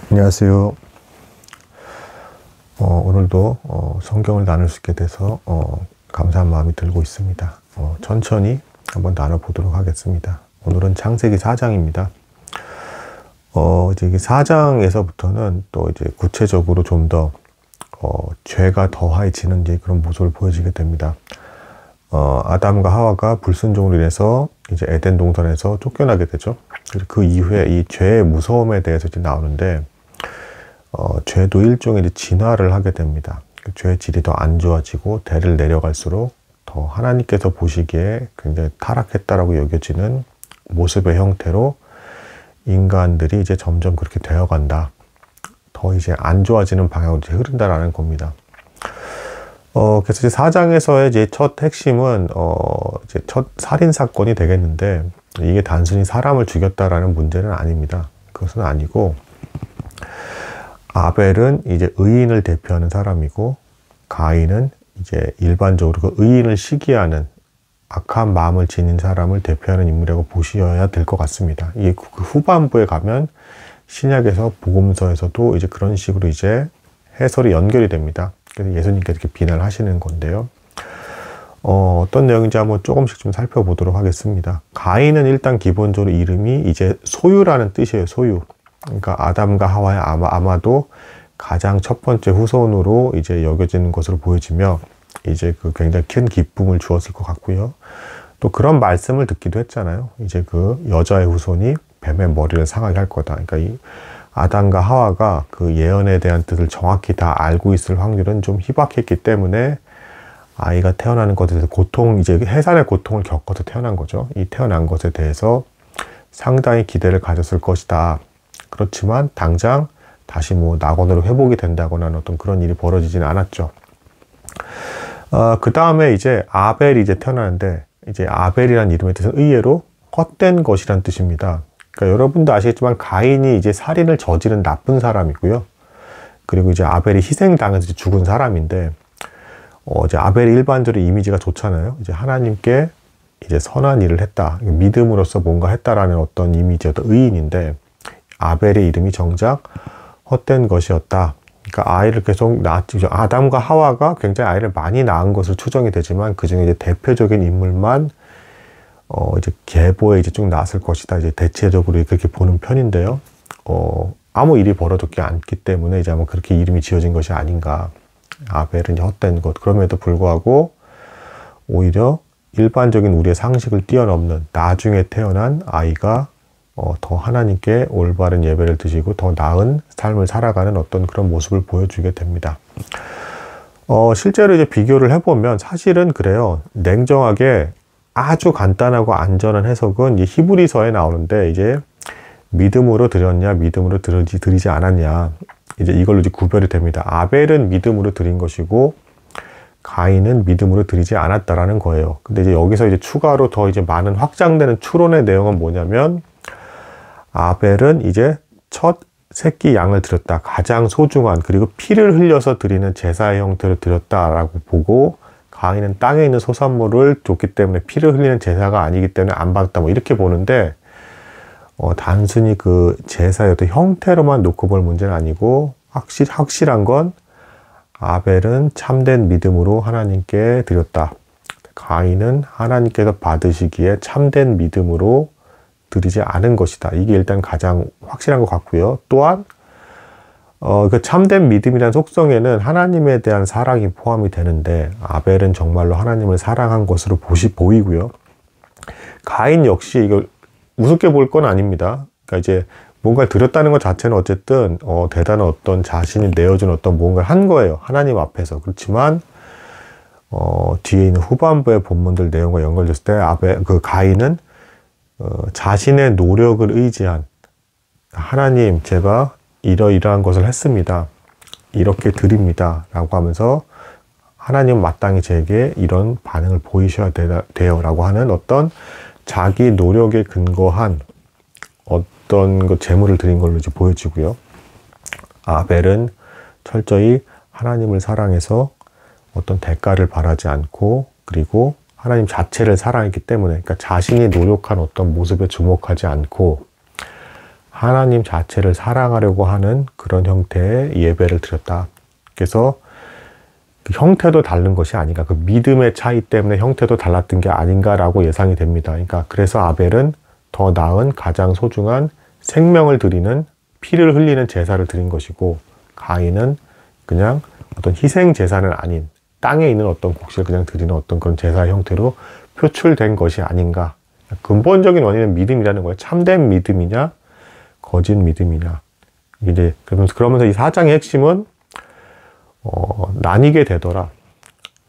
안녕하세요. 오늘도 성경을 나눌 수 있게 돼서 감사한 마음이 들고 있습니다. 천천히 한번 나눠보도록 하겠습니다. 오늘은 창세기 4장입니다. 이제 4장에서부터는 또 이제 구체적으로 좀 더 죄가 더해지는 이제 그런 모습을 보여지게 됩니다. 아담과 하와가 불순종으로 인해서 이제 에덴 동산에서 쫓겨나게 되죠. 그 이후에 이 죄의 무서움에 대해서 이제 나오는데, 죄도 일종의 이제 진화를 하게 됩니다. 그 죄의 질이 더 안 좋아지고 대를 내려갈수록 더 하나님께서 보시기에 굉장히 타락했다라고 여겨지는 모습의 형태로 인간들이 이제 점점 그렇게 되어간다. 더 이제 안 좋아지는 방향으로 이제 흐른다라는 겁니다. 그래서 이제 4장에서의 이제 첫 핵심은, 이제 첫 살인사건이 되겠는데, 이게 단순히 사람을 죽였다라는 문제는 아닙니다. 그것은 아니고, 아벨은 이제 의인을 대표하는 사람이고, 가인은 이제 일반적으로 그 의인을 시기하는 악한 마음을 지닌 사람을 대표하는 인물이라고 보셔야 될 것 같습니다. 이게 그 후반부에 가면 신약에서 복음서에서도 이제 그런 식으로 이제 해설이 연결이 됩니다. 그래서 예수님께서 이렇게 비난하시는 건데요. 어떤 내용인지 한번 조금씩 좀 살펴보도록 하겠습니다. 가인은 일단 기본적으로 이름이 이제 소유라는 뜻이에요. 소유. 그러니까 아담과 하와의 아마도 가장 첫 번째 후손으로 이제 여겨지는 것으로 보여지며, 이제 그 굉장히 큰 기쁨을 주었을 것 같고요. 또 그런 말씀을 듣기도 했잖아요. 이제 그 여자의 후손이 뱀의 머리를 상하게 할 거다. 그러니까 이 아담과 하와가 그 예언에 대한 뜻을 정확히 다 알고 있을 확률은 좀 희박했기 때문에 아이가 태어나는 것에 대해서 이제 해산의 고통을 겪어서 태어난 거죠. 이 태어난 것에 대해서 상당히 기대를 가졌을 것이다. 그렇지만 당장 다시 뭐 낙원으로 회복이 된다거나 어떤 그런 일이 벌어지지는 않았죠. 그 다음에 이제 아벨이 이제 태어나는데, 이제 아벨이라는 이름의 뜻은 의외로 헛된 것이란 뜻입니다. 그러니까 여러분도 아시겠지만 가인이 이제 살인을 저지른 나쁜 사람이고요. 그리고 이제 아벨이 희생당해서 죽은 사람인데, 이제 아벨이 일반적으로 이미지가 좋잖아요. 이제 하나님께 이제 선한 일을 했다, 믿음으로써 뭔가 했다라는 어떤 이미지, 어떤 의인인데, 아벨의 이름이 정작 헛된 것이었다. 그러니까 아이를 계속 낳았죠. 아담과 하와가 굉장히 아이를 많이 낳은 것으로 추정이 되지만, 그 중에 이제 대표적인 인물만 이제 계보에 이제 쭉 나왔을 것이다. 이제 대체적으로 그렇게 보는 편인데요. 아무 일이 벌어졌지 않기 때문에 이제 아마 그렇게 이름이 지어진 것이 아닌가. 아벨은 헛된 것. 그럼에도 불구하고 오히려 일반적인 우리의 상식을 뛰어넘는 나중에 태어난 아이가 더 하나님께 올바른 예배를 드리고 더 나은 삶을 살아가는 어떤 그런 모습을 보여주게 됩니다. 실제로 이제 비교를 해보면 사실은 그래요. 냉정하게 아주 간단하고 안전한 해석은 이 히브리서에 나오는데, 이제 믿음으로 드렸냐, 믿음으로 드리지 않았냐, 이제 이걸로 이제 구별이 됩니다. 아벨은 믿음으로 드린 것이고, 가인은 믿음으로 드리지 않았다라는 거예요. 근데 이제 여기서 이제 추가로 더 이제 많은 확장되는 추론의 내용은 뭐냐면, 아벨은 이제 첫 새끼 양을 드렸다. 가장 소중한, 그리고 피를 흘려서 드리는 제사의 형태로 드렸다라고 보고, 가인은 땅에 있는 소산물을 줬기 때문에 피를 흘리는 제사가 아니기 때문에 안 받았다. 뭐 이렇게 보는데, 단순히 그 제사의 어떤 형태로만 놓고 볼 문제는 아니고, 확실한 건 아벨은 참된 믿음으로 하나님께 드렸다. 가인은 하나님께서 받으시기에 참된 믿음으로 드리지 않은 것이다. 이게 일단 가장 확실한 것 같고요. 또한 그 참된 믿음이라는 속성에는 하나님에 대한 사랑이 포함이 되는데, 아벨은 정말로 하나님을 사랑한 것으로 보이고요. 가인 역시 이걸 우습게 볼 건 아닙니다. 그러니까 이제 뭔가를 드렸다는 것 자체는 어쨌든 대단한 어떤 자신이 내어준 어떤 뭔가를 한 거예요. 하나님 앞에서. 그렇지만 뒤에 있는 후반부의 본문들 내용과 연결됐을 때 가인은 자신의 노력을 의지한, 하나님 제가 이러이러한 것을 했습니다, 이렇게 드립니다 라고 하면서 하나님은 마땅히 제게 이런 반응을 보이셔야 돼요 라고 하는 어떤 자기 노력에 근거한 어떤 그 제물을 드린 걸로 이제 보여지고요. 아벨은 철저히 하나님을 사랑해서 어떤 대가를 바라지 않고, 그리고 하나님 자체를 사랑했기 때문에, 그러니까 자신이 노력한 어떤 모습에 주목하지 않고 하나님 자체를 사랑하려고 하는 그런 형태의 예배를 드렸다. 그래서 그 형태도 다른 것이 아닌가, 그 믿음의 차이 때문에 형태도 달랐던 게 아닌가라고 예상이 됩니다. 그러니까 그래서 아벨은 더 나은 가장 소중한 생명을 드리는, 피를 흘리는 제사를 드린 것이고, 가인은 그냥 어떤 희생 제사는 아닌 땅에 있는 어떤 곡식을 그냥 드리는 어떤 그런 제사의 형태로 표출된 것이 아닌가. 근본적인 원인은 믿음이라는 거예요. 참된 믿음이냐 거짓 믿음이냐. 이제 그러면서 이 사장의 핵심은 나뉘게 되더라.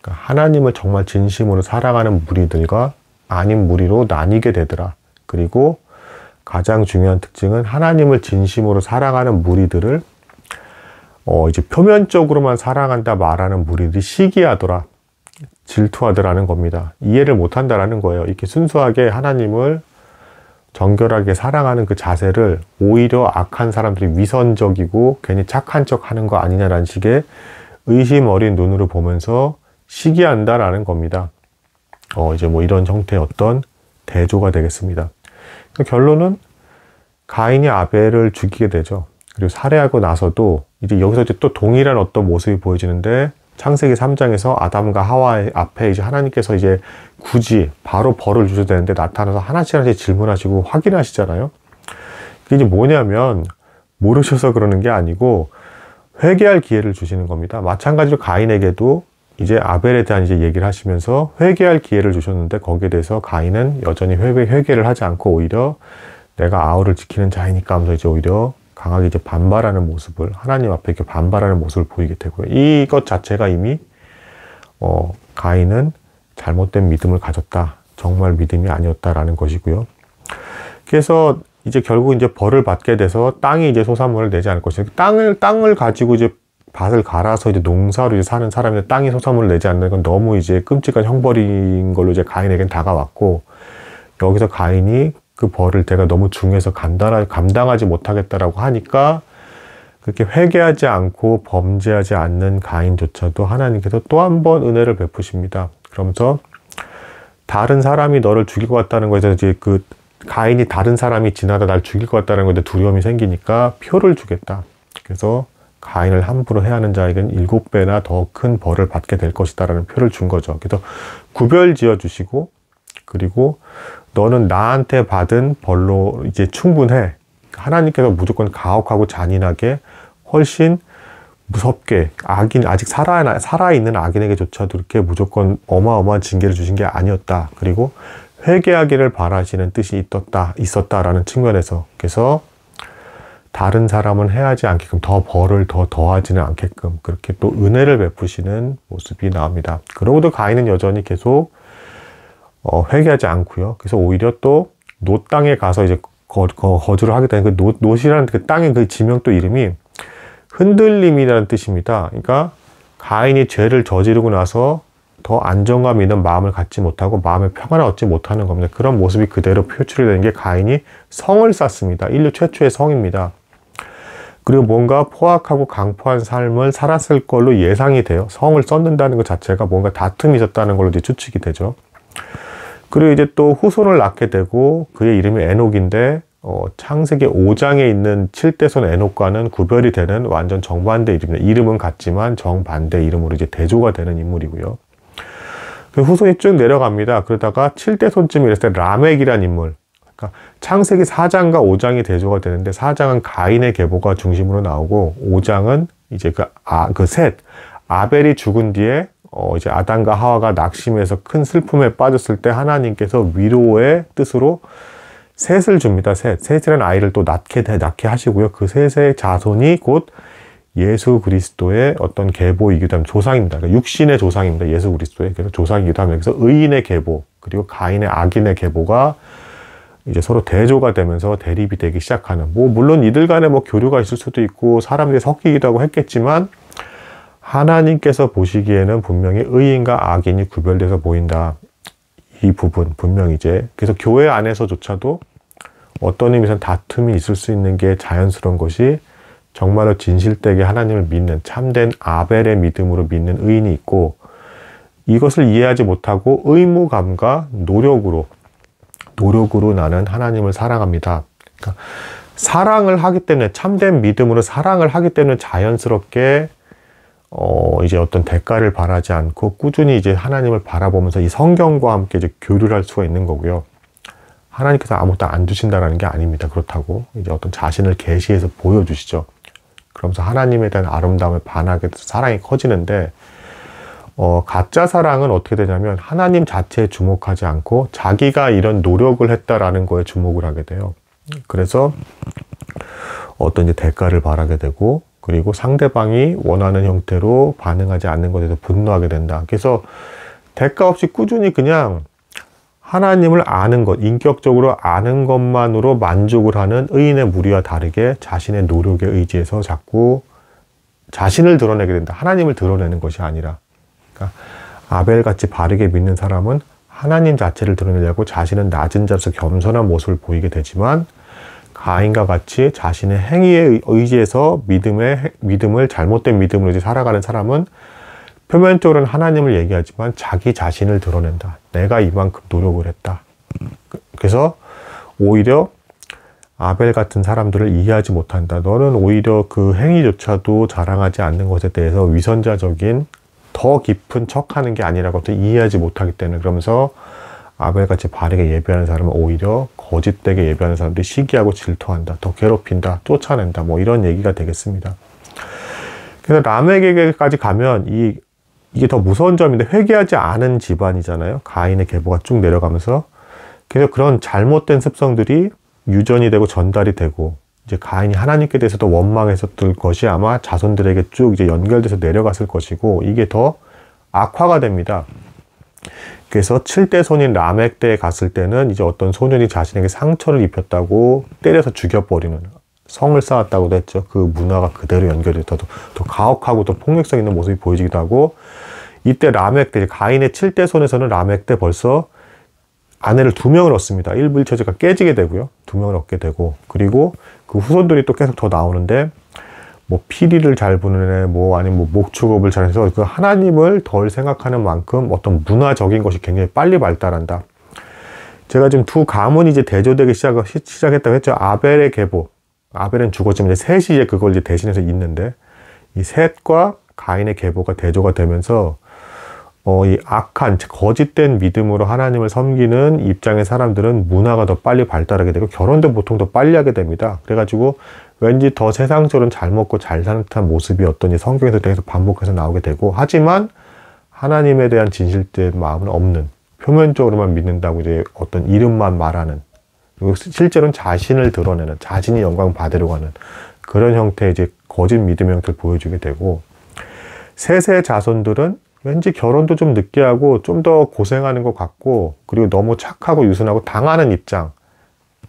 그러니까 하나님을 정말 진심으로 사랑하는 무리들과 아닌 무리로 나뉘게 되더라. 그리고 가장 중요한 특징은 하나님을 진심으로 사랑하는 무리들을 이제 표면적으로만 사랑한다 말하는 무리들이 시기하더라, 질투하더라는 겁니다. 이해를 못한다라는 거예요. 이렇게 순수하게 하나님을 정결하게 사랑하는 그 자세를 오히려 악한 사람들이 위선적이고 괜히 착한 척 하는 거 아니냐라는 식의 의심 어린 눈으로 보면서 시기한다라는 겁니다. 이제 뭐 이런 형태의 어떤 대조가 되겠습니다. 결론은 가인이 아벨을 죽이게 되죠. 그리고 살해하고 나서도 이제 여기서 이제 또 동일한 어떤 모습이 보여지는데, 창세기 3장에서 아담과 하와 앞에 이제 하나님께서 이제 굳이 바로 벌을 주셔야 되는데 나타나서 하나씩 질문하시고 확인하시잖아요. 그게 이제 뭐냐면 모르셔서 그러는 게 아니고 회개할 기회를 주시는 겁니다. 마찬가지로 가인에게도 이제 아벨에 대한 이제 얘기를 하시면서 회개할 기회를 주셨는데, 거기에 대해서 가인은 여전히 회개를 하지 않고 오히려 내가 아우를 지키는 자이니까 하면서 이제 오히려 강하게 이제 반발하는 모습을, 하나님 앞에 이렇게 반발하는 모습을 보이게 되고요. 이것 자체가 이미 가인은 잘못된 믿음을 가졌다, 정말 믿음이 아니었다라는 것이고요. 그래서 이제 결국 이제 벌을 받게 돼서 땅이 이제 소산물을 내지 않을 것이다. 땅을 가지고 이제 밭을 갈아서 이제 농사로 이제 사는 사람인데 땅이 소산물을 내지 않는 건 너무 이제 끔찍한 형벌인 걸로 이제 가인에겐 다가왔고, 여기서 가인이 그 벌을 내가 너무 중해서 감당하지 못하겠다라고 하니까 그렇게 회개하지 않고 범죄하지 않는 가인조차도 하나님께서 또 한 번 은혜를 베푸십니다. 그러면서 다른 사람이 너를 죽일 것 같다는 거에서 이제 그 가인이 다른 사람이 지나다 날 죽일 것 같다는 건데 두려움이 생기니까 표를 주겠다. 그래서 가인을 함부로 해하는 자에게는 7배나 더 큰 벌을 받게 될 것이다라는 표를 준 거죠. 그래서 구별 지어 주시고, 그리고 너는 나한테 받은 벌로 이제 충분해. 하나님께서 무조건 가혹하고 잔인하게 훨씬 무섭게 아직 살아있는 악인에게조차도 이렇게 무조건 어마어마한 징계를 주신 게 아니었다. 그리고 회개하기를 바라시는 뜻이 있었다라는 측면에서, 그래서 다른 사람은 해하지 않게끔 더 벌을 더하지는 않게끔 그렇게 또 은혜를 베푸시는 모습이 나옵니다. 그러고도 가인은 여전히 계속 회개하지 않고요. 그래서 오히려 또 노 땅에 가서 이제 거주를 하게 되는 그 노시라는 그 땅의 그 지명 또 이름이 흔들림이라는 뜻입니다. 그러니까 가인이 죄를 저지르고 나서 더 안정감 있는 마음을 갖지 못하고 마음의 평안을 얻지 못하는 겁니다. 그런 모습이 그대로 표출이 되는 게 가인이 성을 쌓습니다. 인류 최초의 성입니다. 그리고 뭔가 포악하고 강포한 삶을 살았을 걸로 예상이 돼요. 성을 쌓는다는 것 자체가 뭔가 다툼이 있었다는 걸로 이제 추측이 되죠. 그리고 이제 또 후손을 낳게 되고, 그의 이름이 에녹인데 창세기 5장에 있는 7대손 에녹과는 구별이 되는 완전 정반대 이름입니다. 이름은 같지만 정반대 이름으로 이제 대조가 되는 인물이고요. 그 후손이 쭉 내려갑니다. 그러다가 7대손쯤 이랬을 때 라멕이라는 인물, 그러니까 창세기 4장과 5장이 대조가 되는데 4장은 가인의 계보가 중심으로 나오고 5장은 이제 셋, 아벨이 죽은 뒤에 이제 아담과 하와가 낙심해서 큰 슬픔에 빠졌을 때 하나님께서 위로의 뜻으로 셋을 줍니다. 셋이라는 아이를 또 낳게 하시고요. 그 셋의 자손이 곧 예수 그리스도의 어떤 계보이기도 합니다. 조상입니다. 그러니까 육신의 조상입니다. 예수 그리스도의. 그래서 조상이기도 하면 여기서 의인의 계보, 그리고 가인의 악인의 계보가 이제 서로 대조가 되면서 대립이 되기 시작하는, 물론 이들 간에 교류가 있을 수도 있고 사람들이 섞이기도 하고 했겠지만, 하나님께서 보시기에는 분명히 의인과 악인이 구별돼서 보인다. 이 부분 분명히 이제, 그래서 교회 안에서조차도 어떤 의미에서는 다툼이 있을 수 있는 게 자연스러운 것이, 정말로 진실되게 하나님을 믿는 참된 아벨의 믿음으로 믿는 의인이 있고, 이것을 이해하지 못하고 의무감과 노력으로 나는 하나님을 사랑합니다. 그러니까 사랑을 하기 때문에, 참된 믿음으로 사랑을 하기 때문에 자연스럽게 이제 어떤 대가를 바라지 않고 꾸준히 이제 하나님을 바라보면서 이 성경과 함께 이제 교류를 할 수가 있는 거고요. 하나님께서 아무것도 안 주신다라는 게 아닙니다. 그렇다고 이제 어떤 자신을 계시해서 보여주시죠. 그러면서 하나님에 대한 아름다움에 반하게 돼서 사랑이 커지는데, 가짜 사랑은 어떻게 되냐면 하나님 자체에 주목하지 않고 자기가 이런 노력을 했다라는 거에 주목을 하게 돼요. 그래서 어떤 이제 대가를 바라게 되고, 그리고 상대방이 원하는 형태로 반응하지 않는 것에 대해서 분노하게 된다. 그래서 대가 없이 꾸준히 그냥 하나님을 아는 것, 인격적으로 아는 것만으로 만족을 하는 의인의 무리와 다르게 자신의 노력에 의지해서 자꾸 자신을 드러내게 된다. 하나님을 드러내는 것이 아니라. 그러니까 아벨같이 바르게 믿는 사람은 하나님 자체를 드러내려고 자신은 낮은 자로서 겸손한 모습을 보이게 되지만, 가인과 같이 자신의 행위에 의지해서 믿음을 잘못된 믿음으로 이제 살아가는 사람은 표면적으로는 하나님을 얘기하지만 자기 자신을 드러낸다. 내가 이만큼 노력을 했다. 그래서 오히려 아벨 같은 사람들을 이해하지 못한다. 너는 오히려 그 행위조차도 자랑하지 않는 것에 대해서 위선자적인 더 깊은 척하는 게 아니라고 또 이해하지 못하기 때문에, 그러면서 아벨같이 바르게 예배하는 사람은 오히려 거짓되게 예배하는 사람들이 시기하고 질투한다. 더 괴롭힌다. 쫓아낸다. 뭐 이런 얘기가 되겠습니다. 그래서 라멕에게까지 가면 이게 더 무서운 점인데, 회개하지 않은 집안이잖아요. 가인의 계보가 쭉 내려가면서. 그래서 그런 잘못된 습성들이 유전이 되고 전달이 되고, 이제 가인이 하나님께 대해서도 원망했었던 것이 아마 자손들에게 쭉 이제 연결돼서 내려갔을 것이고, 이게 더 악화가 됩니다. 그래서 7대 손인 라멕 때에 갔을 때는 이제 어떤 소년이 자신에게 상처를 입혔다고 때려서 죽여버리는, 성을 쌓았다고도 했죠. 그 문화가 그대로 연결이 더 가혹하고 더 폭력성 있는 모습이 보이기도 하고, 이때 라멕 때, 가인의 7대 손에서는 라멕 때 벌써 아내를 2명을 얻습니다. 1부 1처제가 깨지게 되고요. 2명을 얻게 되고, 그리고 그 후손들이 또 계속 더 나오는데, 뭐 피리를 잘 부는 애, 뭐 아니면 뭐 목축업을 잘해서 그 하나님을 덜 생각하는 만큼 어떤 문화적인 것이 굉장히 빨리 발달한다. 제가 지금 두 가문이 이제 대조되기 시작했다고 했죠. 아벨의 계보, 아벨은 죽었지만 이제 셋이 이제 그걸 이제 대신해서 있는데, 이 셋과 가인의 계보가 대조가 되면서 이 악한 거짓된 믿음으로 하나님을 섬기는 입장의 사람들은 문화가 더 빨리 발달하게 되고, 결혼도 보통 더 빨리 하게 됩니다. 그래가지고 왠지 더 세상적으로는 잘 먹고 잘 사는 듯한 모습이 어떤 성경에서 계속 반복해서 나오게 되고, 하지만 하나님에 대한 진실된 마음은 없는, 표면적으로만 믿는다고 이제 어떤 이름만 말하는, 그리고 실제로는 자신을 드러내는, 자신이 영광 받으려고 하는 그런 형태의 이제 거짓 믿음의 형태를 보여주게 되고, 셋의 자손들은 왠지 결혼도 좀 늦게 하고 좀 더 고생하는 것 같고, 그리고 너무 착하고 유순하고 당하는 입장,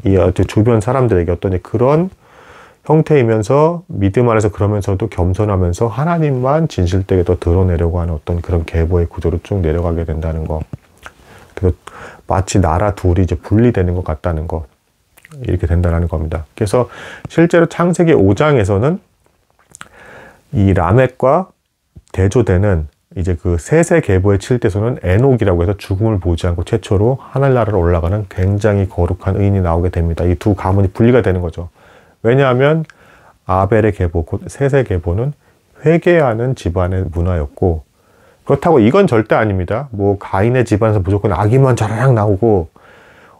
이 주변 사람들에게 어떤 그런 형태이면서 믿음 안에서 그러면서도 겸손하면서 하나님만 진실되게 더 드러내려고 하는 어떤 그런 계보의 구조로 쭉 내려가게 된다는 거. 그리고 마치 나라 둘이 이제 분리되는 것 같다는 거. 이렇게 된다는 겁니다. 그래서 실제로 창세기 5장에서는 이 라멕과 대조되는 이제 그 셋의 계보의 7대손은 에녹이라고 해서 죽음을 보지 않고 최초로 하늘나라로 올라가는 굉장히 거룩한 의인이 나오게 됩니다. 이 두 가문이 분리가 되는 거죠. 왜냐하면 아벨의 계보, 곧 셋의 계보는 회개하는 집안의 문화였고, 그렇다고 이건 절대 아닙니다. 뭐 가인의 집안에서 무조건 악의만 자라락 나오고,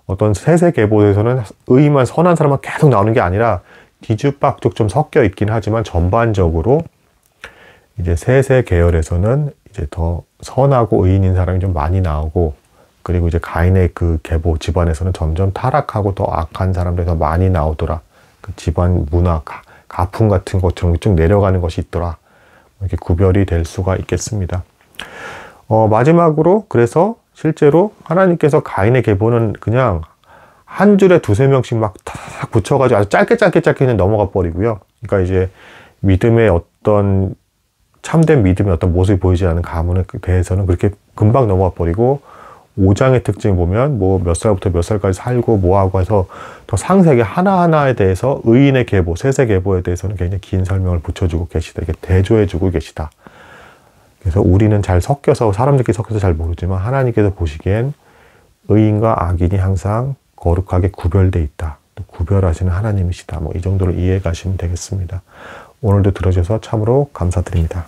어떤 셋의 계보에서는 의만 선한 사람만 계속 나오는 게 아니라 뒤죽박죽 좀 섞여 있긴 하지만, 전반적으로 이제 셋의 계열에서는 이제 더 선하고 의인인 사람이 좀 많이 나오고, 그리고 이제 가인의 그 계보 집안에서는 점점 타락하고 더 악한 사람들이 더 많이 나오더라. 그 집안 문화, 가풍 같은 것처럼 쭉 내려가는 것이 있더라. 이렇게 구별이 될 수가 있겠습니다. 마지막으로 그래서 실제로 하나님께서 가인의 계보는 그냥 한 줄에 2-3명씩 막 탁 붙여가지고 아주 짧게 그냥 넘어가 버리고요. 그러니까 이제 믿음의 어떤 참된 믿음의 어떤 모습이 보이지 않는 가문에 대해서는 그렇게 금방 넘어가 버리고, 5장의 특징을 보면 뭐 몇 살부터 몇 살까지 살고 뭐하고 해서 더 상세하게 하나하나에 대해서 의인의 계보, 셋의 계보에 대해서는 굉장히 긴 설명을 붙여주고 계시다. 이렇게 대조해주고 계시다. 그래서 우리는 잘 섞여서, 사람들끼리 섞여서 잘 모르지만 하나님께서 보시기엔 의인과 악인이 항상 거룩하게 구별되어 있다. 또 구별하시는 하나님이시다. 뭐 이 정도로 이해해 가시면 되겠습니다. 오늘도 들어주셔서 참으로 감사드립니다.